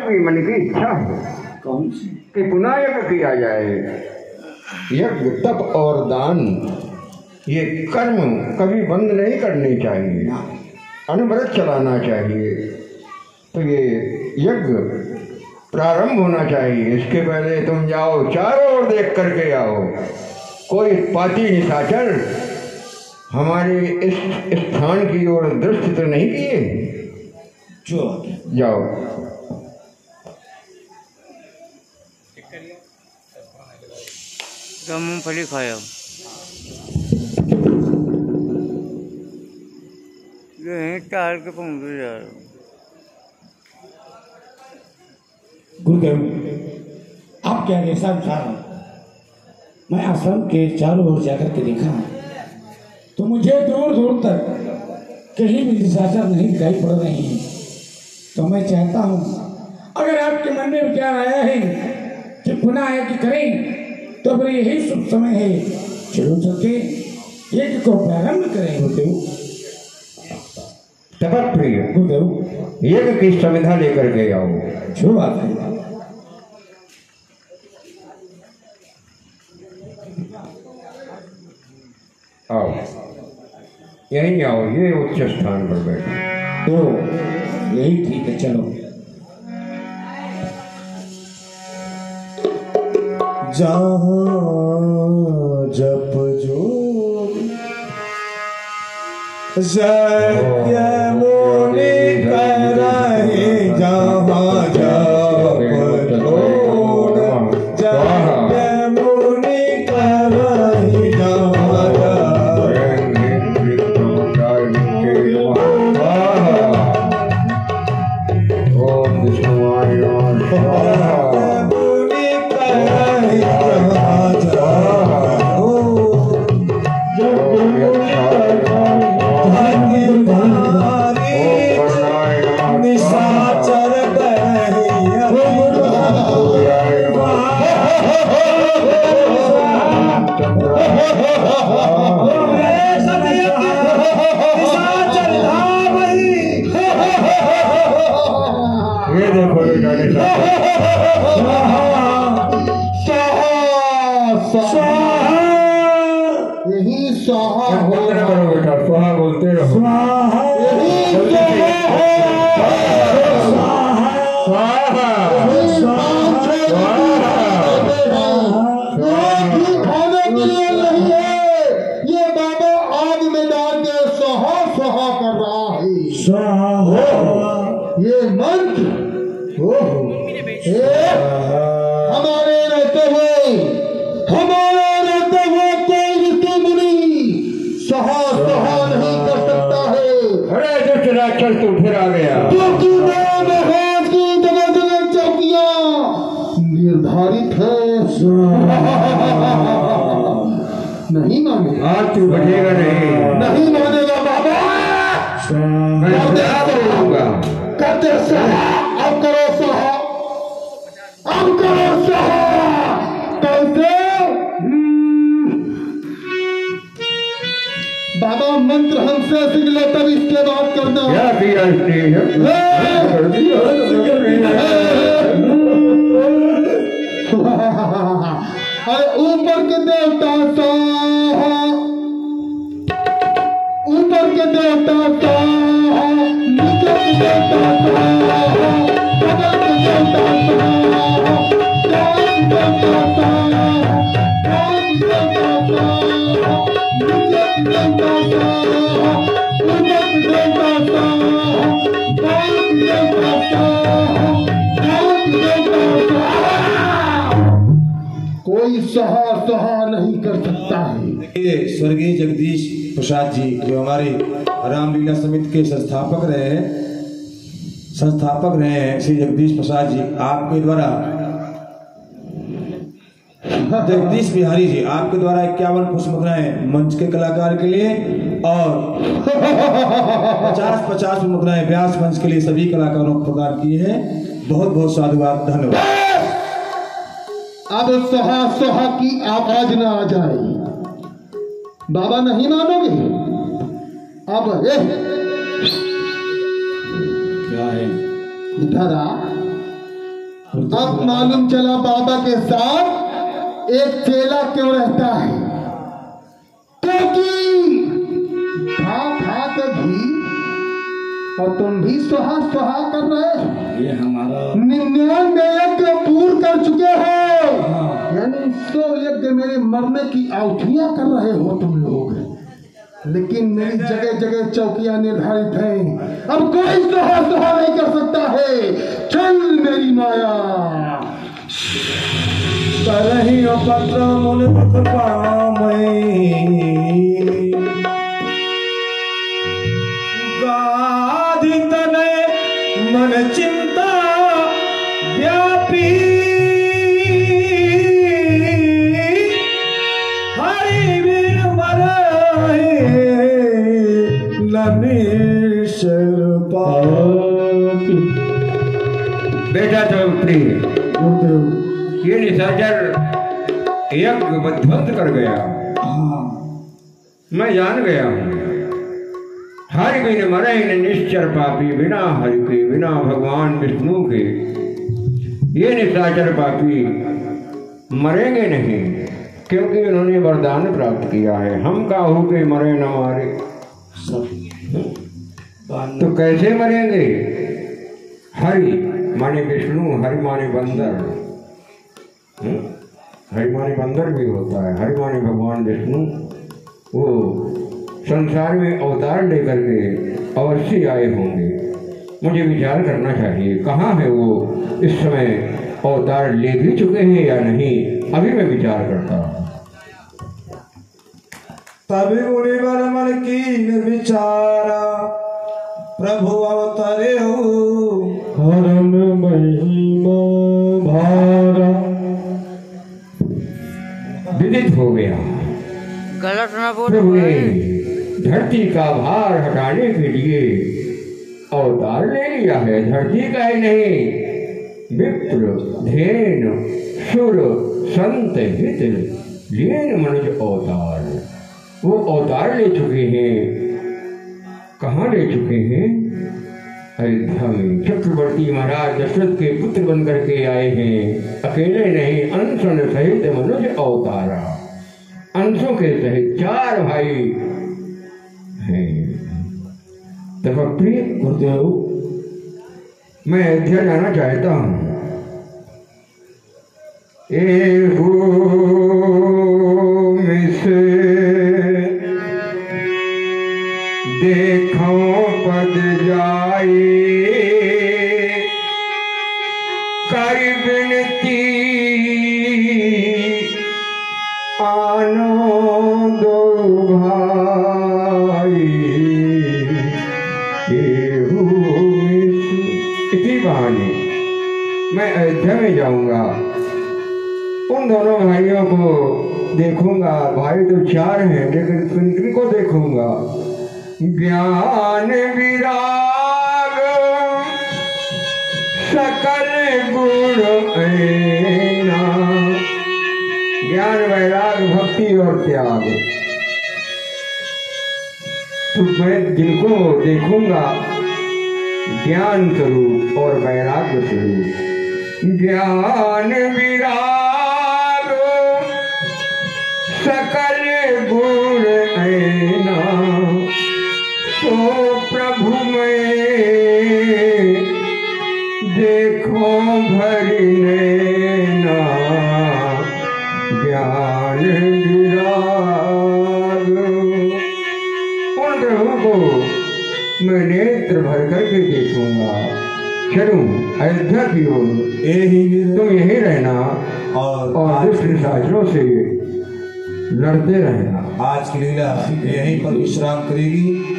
आपकी मन की इच्छा है कौन सी? कि पुनः यज्ञ किया जाए। यज्ञ तप और दान ये कर्म कभी बंद नहीं करनी चाहिए, अनवरत चलाना चाहिए। तो ये यज्ञ प्रारंभ होना चाहिए। इसके पहले तुम जाओ, चारों ओर देख करके आओ, कोई पाती निशाचर हमारे इस स्थान की ओर दृष्टि तो नहीं किए। जो जाओ। मूंगफली खाया टाल के पहुंच जा रहा। गुरुदेव, आपके आदेशा अनुसार मैं आश्रम के चारों ओर जाकर के देखा तो मुझे दूर दूर तक कहीं भी निशाचर नहीं दिखाई पड़ रहे हैं। तो मैं चाहता हूँ अगर आपके मन में विचार आया है कि पुनः यज्ञ करें तो फिर यही शुभ समय है, चलो चलके यज्ञ को प्रारंभ करें। गुरुदेव शपथ प्रिय गुरुदेव, यज्ञ की संविधा लेकर के आओ। जो बात है आओ, यहीं आओ, ये उच्च स्थान पर बैठो। तो यही ठीक है, चलो। जहाँ जप जो सत्य मुनि करहि, जहाँ जप जोड़ सत्य मुनि करहि, जहाँ ओम विष्णुवाय नमः। ये देखो यही स्वाहा करो बेटा, स्वाहा बोलते रहो। खाने के लिए नहीं है, ये बाबा आग में डाल के स्वाहा स्वाहा कर रहा है। ये मंत्र हमारे रहते हुए कोई ऋषि मुनि स्वाहा स्वाहा नहीं कर सकता है। अरे दुष्ट राक्षस तू फिर आ गया। क्योंकि महाराज की जगह जगह चौकियां निर्धारित है। नहीं मानेगा, आज तू बचेगा नहीं मानेगा बाबा। मैं सदा करूंगा। करते सहा, अब करो सहा, अब करो सहा। कैसे? बाबा मंत्र हमसे सीख ले, तब इसके बाद करना। क्या किया अरे ऊपर के देवता सहा, ऊपर के देवता सहा, नीचे के देवता सहा, बगल के देवता सहा, दाएं देवता सहा, बाएं देवता सहा, नीचे के देवता सहा, ऊपर के देवता सहा, बाएं के देवता सहा, दाएं के देवता सहा। कोई सहा सहा नहीं कर सकता है। ये स्वर्गीय जगदीश प्रसाद जी जो हमारे रामलीला समिति के संस्थापक रहे हैं श्री जगदीश प्रसाद जी, आपके द्वारा जगदीश बिहारी जी आपके द्वारा 51 पुष्पमुद्राएं मंच के कलाकार के लिए और 50 मुद्राएं व्यास मंच के लिए सभी कलाकारों को प्रदान किए हैं। बहुत बहुत साधुवाद, धन्यवाद। अब सहा सहा की आवाज न आ जाए, बाबा नहीं मानोगे। अब क्या है? इधर आ, अब मालूम चला बाबा के साथ एक चेला क्यों रहता है, क्योंकि खा के घी और तुम भी सुहा सुहा कर रहे हो। ये हमारा 99 यज्ञ पूर्ण कर चुके हो, यानी 100 यज्ञ मेरे मरने की आहुतियां कर रहे हो तुम लोग, लेकिन मेरी जगह जगह चौकियां निर्धारित हैं। अब कोई सुहा सुहा नहीं कर सकता है। चल मेरी माया। करही पत्र मुनि मुख पामई, गाधि तनय मन चिंता व्यापी, हरि बिन मरहि ननीश्वर पापी। बेटा द्रौपदी, ये निशाचर यज्ञ ध्वंस कर गया। मैं जान गया हूँ, हरि बिन मरे न निश्चर पापी, बिना हरि के बिना भगवान विष्णु के ये निशाचर पापी मरेंगे नहीं, क्योंकि उन्होंने वरदान प्राप्त किया है, हम काहू के मरे न मारे। तो कैसे मरेंगे? हरि माने विष्णु, हरि माने बंदर, हरि माने बंदर भी होता है, हरि माने भगवान विष्णु। वो संसार में अवतार लेकर के अवश्य आए होंगे। मुझे विचार करना चाहिए, कहाँ है वो इस समय, अवतार ले भी चुके हैं या नहीं, अभी मैं विचार करता हूँ। तभी मुनिवर मन कीन विचारा, प्रभु अवतरे हो हरन महिमा भारा। विदित हो गया गलत ना प्रभु बोलो। ने धरती का भार हटाने के लिए अवतार ले लिया है। धरती का ही नहीं, विप्र धेनु सुर संत हित लीन मनुज अवतार, वो अवतार ले चुके हैं। कहाँ ले चुके हैं? अयोध्या में चक्रवर्ती महाराज दशरथ के पुत्र बन करके आए हैं। अकेले नहीं, अंशन सहित मनुज अवतारा, अंशों के सहित 4 भाई हैं। तब प्रिय गुरुदेव, मैं अयोध्या जाना चाहता हूँ। देखो पद जाए कर विनती, आनो दो भाई। इसी बहाने मैं अयोध्या में जाऊंगा, उन दोनों भाइयों को देखूंगा। भाई तो 4 हैं, लेकिन किनको देखूंगा? ज्ञान विराग सकल गुण ऐना, ज्ञान वैराग भक्ति और त्याग। तो मैं जिनको देखूंगा ज्ञान स्वरूप और वैराग्य स्वरूप। ज्ञान विराग सकल गुण ऐना, तो प्रभु में देखो भरी नैना। ज्ञान विराग, उन प्रभु को मैं नेत्र भर करके देखूंगा। चलूं अयोध्या की ओर, तुम यहीं रहना और दुष्ट शास्त्रों से लड़ते रहना। आज की लीला यहीं पर विश्राम करेगी।